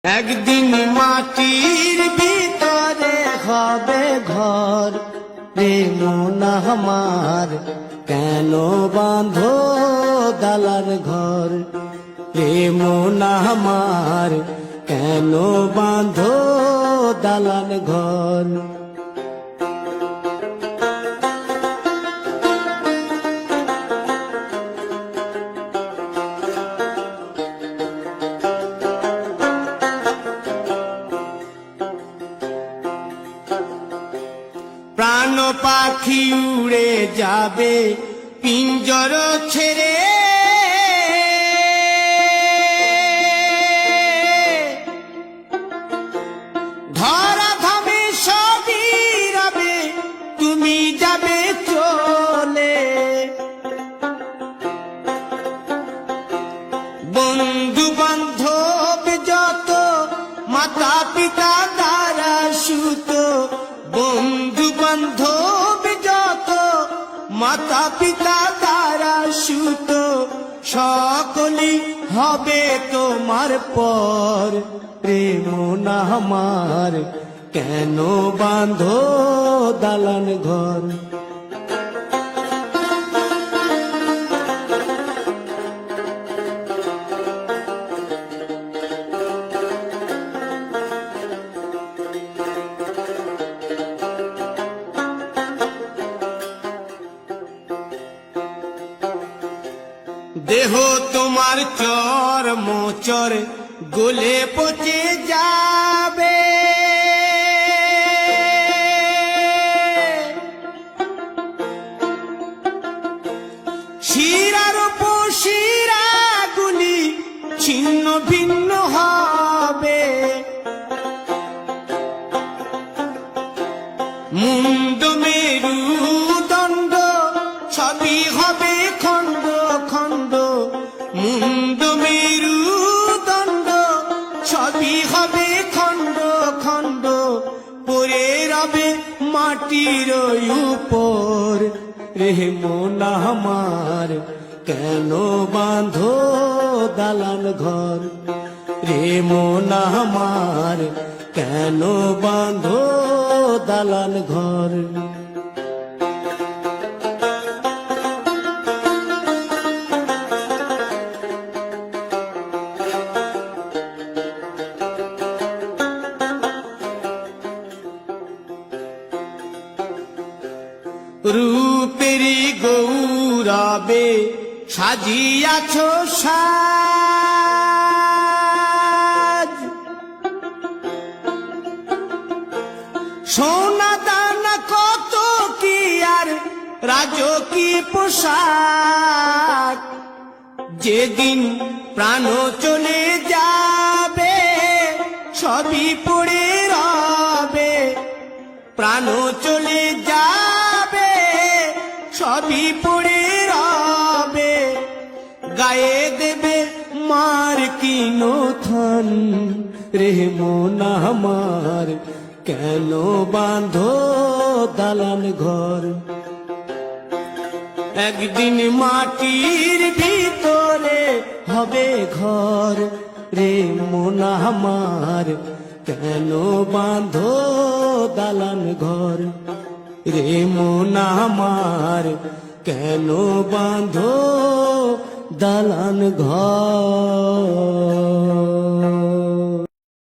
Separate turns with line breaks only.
একদিন মাটির ভিতরে হবে ঘর রে মন আমার, কেন বাঁধো দালান ঘর রে মন আমার, কেন বাঁধো দালান ঘর। প্রাণ পাখি উড়ে যাবে পিঞ্জর ছেড়ে, ধরা ধামে সবই রবে তুমি যাবে চলে। বন্ধু বান্ধব যত মাতা পিতা দ্বারা সুত, বন্ধু বান্ধব যত মাতা পিতা দ্বারা সুত, সকলই হবে তোমার পর রে মন আমার, কেন বাঁধো দালান ঘর। দেহ তোমার চর মোচর গলে পচে যাবে, শিরার উপশিরা গুলি ছিন্ন ভিন্ন হবে, মুন্ড মেরুদণ্ড সবই হবে খণ্ড খণ্ড, মুন্ড মেরুদণ্ড সবই হবে খণ্ড খণ্ড, পড়ে রবে মাটির উপর রে মন আমার, কেন বাঁধো দালান ঘর রে মন আমার, কেন বাঁধো দালান ঘর। রূপেরি গৌরবে সাজিয়াছ সাজ, সোনা দানা কত কি আর রাজকীয় পোশাক, যেদিন প্রাণ চলে যাবে সবই পড়ে রবে, প্রাণ চলে যাবে সবই পড়ে রবে, গায়ে দেবে মার কিনো থান রে মন আমার, কেন বাঁধো দালান ঘর। একদিন মাটির ভিতরে হবে ঘর রে মন আমার, কেন বাঁধো দালান ঘর রে মন আমার, কেন বাঁধো দালান ঘর।